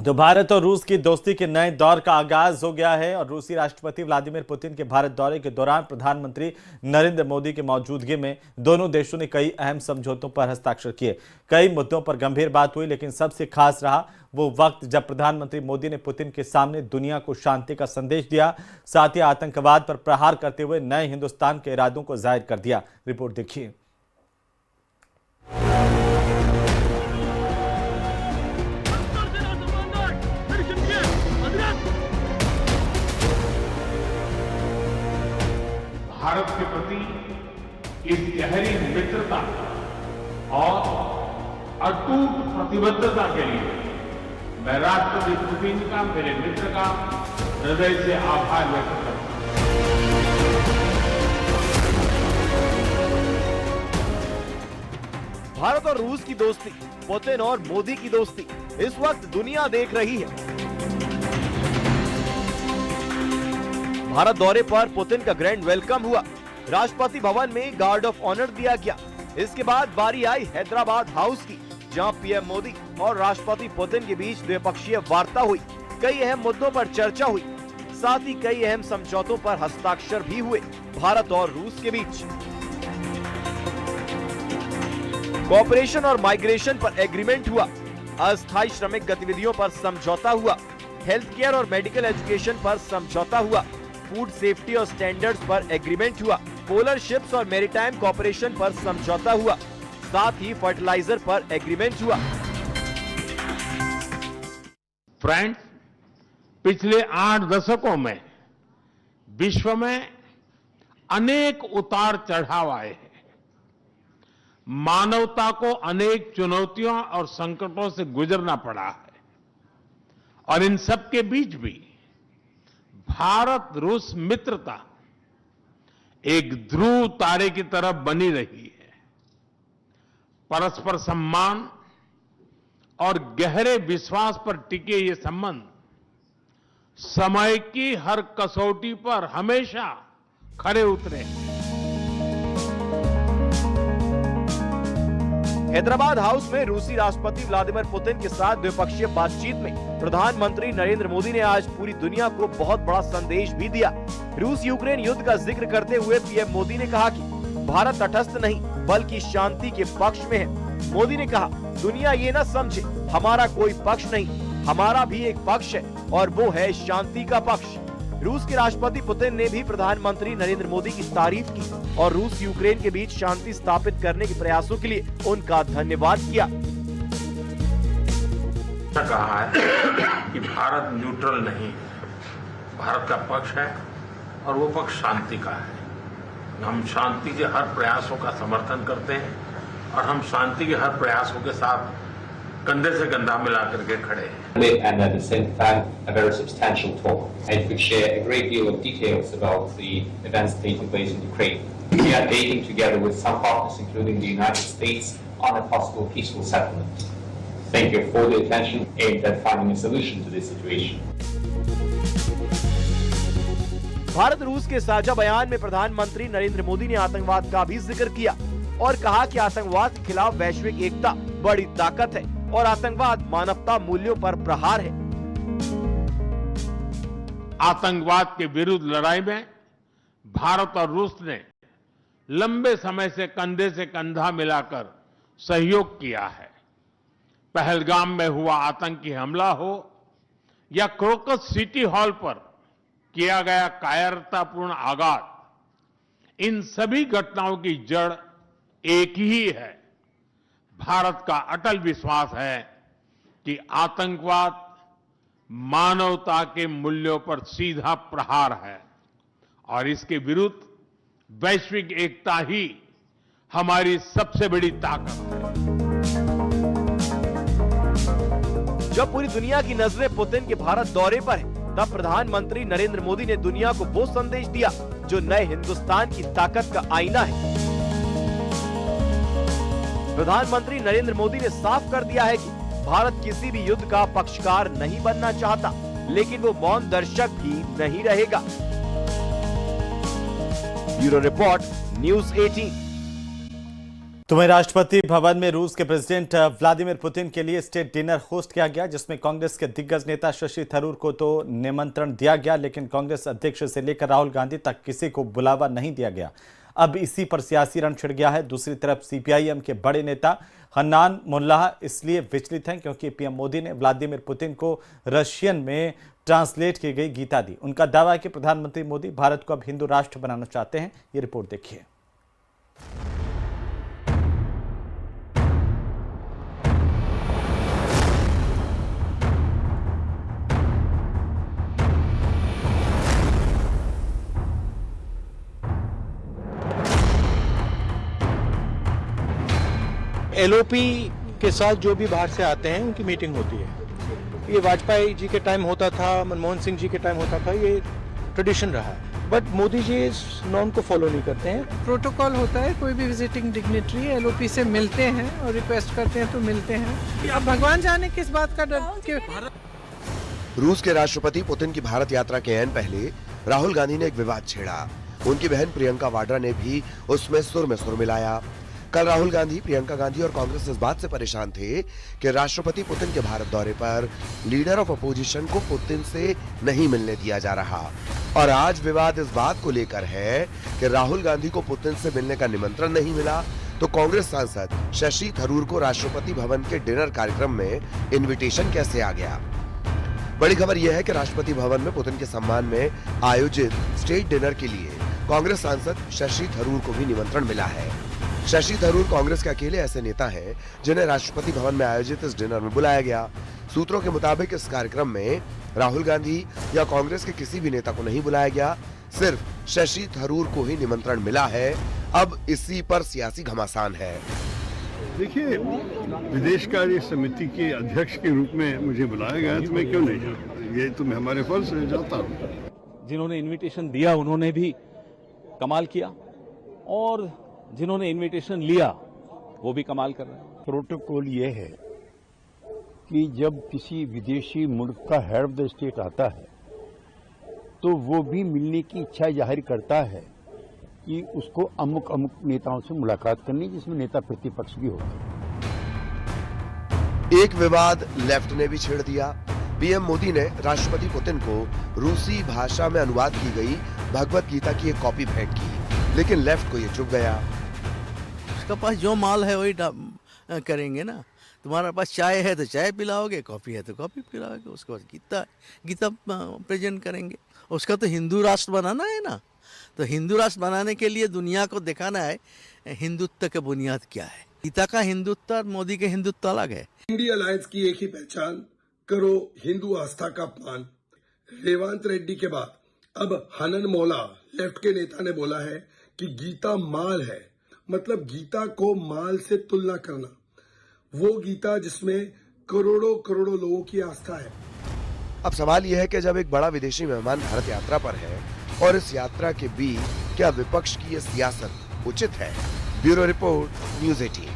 तो भारत और रूस की दोस्ती के नए दौर का आगाज हो गया है और रूसी राष्ट्रपति व्लादिमीर पुतिन के भारत दौरे के दौरान प्रधानमंत्री नरेंद्र मोदी की मौजूदगी में दोनों देशों ने कई अहम समझौतों पर हस्ताक्षर किए। कई मुद्दों पर गंभीर बात हुई, लेकिन सबसे खास रहा वो वक्त जब प्रधानमंत्री मोदी ने पुतिन के सामने दुनिया को शांति का संदेश दिया, साथ ही आतंकवाद पर प्रहार करते हुए नए हिंदुस्तान के इरादों को जाहिर कर दिया। रिपोर्ट देखिए। भारत के प्रति इस गहरी मित्रता और अटूट प्रतिबद्धता के लिए मैं राष्ट्रपति पुतिन का, मेरे मित्र का हृदय से आभार व्यक्त करता हूं। भारत और रूस की दोस्ती, पुतिन और मोदी की दोस्ती इस वक्त दुनिया देख रही है। भारत दौरे पर पुतिन का ग्रैंड वेलकम हुआ। राष्ट्रपति भवन में गार्ड ऑफ ऑनर दिया गया। इसके बाद बारी आई हैदराबाद हाउस की, जहां पीएम मोदी और राष्ट्रपति पुतिन के बीच द्विपक्षीय वार्ता हुई। कई अहम मुद्दों पर चर्चा हुई, साथ ही कई अहम समझौतों पर हस्ताक्षर भी हुए भारत और रूस के बीच। कोऑपरेशन और माइग्रेशन पर एग्रीमेंट हुआ। अस्थायी श्रमिक गतिविधियों पर समझौता हुआ। हेल्थ केयर और मेडिकल एजुकेशन पर समझौता हुआ। फूड सेफ्टी और स्टैंडर्ड्स पर एग्रीमेंट हुआ। पोलर शिप्स और मैरीटाइम कोऑपरेशन पर समझौता हुआ। साथ ही फर्टिलाइजर पर एग्रीमेंट हुआ। फ्रेंड्स, पिछले 8 दशकों में विश्व में अनेक उतार चढ़ाव आए हैं। मानवता को अनेक चुनौतियों और संकटों से गुजरना पड़ा है और इन सब के बीच भी भारत रूस मित्रता एक ध्रुव तारे की तरह बनी रही है। परस्पर सम्मान और गहरे विश्वास पर टिके ये संबंध समय की हर कसौटी पर हमेशा खरे उतरे। हैदराबाद हाउस में रूसी राष्ट्रपति व्लादिमीर पुतिन के साथ द्विपक्षीय बातचीत में प्रधानमंत्री नरेंद्र मोदी ने आज पूरी दुनिया को बहुत बड़ा संदेश भी दिया। रूस यूक्रेन युद्ध का जिक्र करते हुए पीएम मोदी ने कहा कि भारत तटस्थ नहीं बल्कि शांति के पक्ष में है। मोदी ने कहा, दुनिया ये न समझे हमारा कोई पक्ष नहीं, हमारा भी एक पक्ष है और वो है शांति का पक्ष। रूस के राष्ट्रपति पुतिन ने भी प्रधानमंत्री नरेंद्र मोदी की तारीफ की और रूस यूक्रेन के बीच शांति स्थापित करने के प्रयासों के लिए उनका धन्यवाद किया। कहा है कि भारत न्यूट्रल नहीं, भारत का पक्ष है और वो पक्ष शांति का है। हम शांति के हर प्रयासों का समर्थन करते हैं और हम शांति के हर प्रयासों के साथ कंधे से कंधा मिला करके खड़े हैं। And at the same time, a very substantial talk. And we share a great deal of details about the events taking place in Ukraine. We are aiming together with some partners, including the United States, on a possible peaceful settlement. Thank you for the attention aimed at finding a solution to this situation. Bharat रूस के साझा बयान में प्रधानमंत्री नरेंद्र मोदी ने आतंकवाद का भी जिक्र किया और कहा कि आतंकवाद के खिलाफ वैश्विक एकता बड़ी ताकत है और आतंकवाद मानवता मूल्यों पर प्रहार है। आतंकवाद के विरुद्ध लड़ाई में भारत और रूस ने लंबे समय से कंधे से कंधा मिलाकर सहयोग किया है। पहलगाम में हुआ आतंकी हमला हो या क्रोकस सिटी हॉल पर किया गया कायरतापूर्ण आघात, इन सभी घटनाओं की जड़ एक ही है। भारत का अटल विश्वास है कि आतंकवाद मानवता के मूल्यों पर सीधा प्रहार है और इसके विरुद्ध वैश्विक एकता ही हमारी सबसे बड़ी ताकत है। जब पूरी दुनिया की नजरें पुतिन के भारत दौरे पर है, तब प्रधानमंत्री नरेंद्र मोदी ने दुनिया को वो संदेश दिया जो नए हिंदुस्तान की ताकत का आईना है। प्रधानमंत्री नरेंद्र मोदी ने साफ कर दिया है कि भारत किसी भी युद्ध का पक्षकार नहीं बनना चाहता, लेकिन वो मौन दर्शक भी नहीं रहेगा। Bureau report, news 18। तो वहीं राष्ट्रपति भवन में रूस के प्रेसिडेंट व्लादिमीर पुतिन के लिए स्टेट डिनर होस्ट किया गया, जिसमें कांग्रेस के दिग्गज नेता शशि थरूर को तो निमंत्रण दिया गया, लेकिन कांग्रेस अध्यक्ष से लेकर राहुल गांधी तक किसी को बुलावा नहीं दिया गया। अब इसी पर सियासी रण छिड़ गया है। दूसरी तरफ सीपीआईएम के बड़े नेता हन्नान मुल्लाह इसलिए विचलित हैं क्योंकि पीएम मोदी ने व्लादिमीर पुतिन को रशियन में ट्रांसलेट की गई गीता दी। उनका दावा है कि प्रधानमंत्री मोदी भारत को अब हिंदू राष्ट्र बनाना चाहते हैं। ये रिपोर्ट देखिए। एलओपी के साथ जो भी बाहर से आते हैं उनकी मीटिंग होती है। ये वाजपेयी जी के टाइम होता था, मनमोहन सिंह जी के टाइम होता था, ये ट्रेडिशन रहा है। बट मोदी जी इस नॉर्म को फॉलो नहीं करते हैं। प्रोटोकॉल होता है, कोई भी विजिटिंग डिग्नेटरी एलओपी से मिलते हैं और रिक्वेस्ट करते हैं तो मिलते हैं। अब भगवान जाने किस बात का डर के रूस के राष्ट्रपति पुतिन की भारत यात्रा के ऐन पहले राहुल गांधी ने एक विवाद छेड़ा। उनकी बहन प्रियंका वाड्रा ने भी उसमें सुर में सुर मिलाया। कल राहुल गांधी, प्रियंका गांधी और कांग्रेस इस बात से परेशान थे कि राष्ट्रपति पुतिन के भारत दौरे पर लीडर ऑफ अपोजिशन को पुतिन से नहीं मिलने दिया जा रहा। और आज विवाद इस बात को लेकर है कि राहुल गांधी को पुतिन से मिलने का निमंत्रण नहीं मिला, तो कांग्रेस सांसद शशि थरूर को राष्ट्रपति भवन के डिनर कार्यक्रम में इन्विटेशन कैसे आ गया। बड़ी खबर यह है कि राष्ट्रपति भवन में पुतिन के सम्मान में आयोजित स्टेट डिनर के लिए कांग्रेस सांसद शशि थरूर को भी निमंत्रण मिला है। शशि थरूर कांग्रेस के अकेले ऐसे नेता हैं जिन्हें राष्ट्रपति भवन में आयोजित इस डिनर में बुलाया गया। सूत्रों के मुताबिक इस कार्यक्रम में राहुल गांधी या कांग्रेस के किसी भी नेता को नहीं बुलाया गया, सिर्फ शशि थरूर को ही निमंत्रण मिला है। अब इसी पर सियासी घमासान है। देखिए, विदेश कार्य समिति के अध्यक्ष के रूप में मुझे बुलाया गया तो मैं क्यों नहीं जाऊँ? ये तो मैं हमारे फर्ज से जाता हूँ। जिन्होंने इनविटेशन दिया उन्होंने भी कमाल किया और जिन्होंने इनविटेशन लिया वो भी कमाल कर रहे हैं। प्रोटोकॉल ये है कि जब किसी विदेशी मुल्क का हेड ऑफ द स्टेट आता है तो वो भी मिलने की इच्छा जाहिर करता है कि उसको अमुक अमुक नेताओं से मुलाकात करनी, जिसमें नेता प्रतिपक्ष भी होते हैं। एक विवाद लेफ्ट ने भी छेड़ दिया। पीएम मोदी ने राष्ट्रपति पुतिन को रूसी भाषा में अनुवाद की गई भगवत गीता की एक कॉपी भेंट की, लेकिन लेफ्ट को ये चुभ गया। उसके पास जो माल है वही करेंगे ना। तुम्हारे पास चाय है तो चाय पिलाओगे, कॉफी है तो कॉफी पिलाओगे, उसके बाद गीता प्रेजेंट करेंगे। उसका तो हिंदू राष्ट्र बनाना है ना, तो हिंदू राष्ट्र बनाने के लिए दुनिया को दिखाना है हिंदुत्व की बुनियाद क्या है। गीता का हिंदुत्व और मोदी के हिंदुत्व अलग है। इंडिया अलायंस की एक ही पहचान, करो हिंदू आस्था का अपमान। रेवंत रेड्डी के बाद अब हनन मोला लेफ्ट के नेता ने बोला है कि गीता माल है, मतलब गीता को माल से तुलना करना। वो गीता जिसमें करोड़ों करोड़ों लोगों की आस्था है। अब सवाल यह है कि जब एक बड़ा विदेशी मेहमान भारत यात्रा पर है और इस यात्रा के बीच क्या विपक्ष की ये सियासत उचित है? Bureau report, news 18।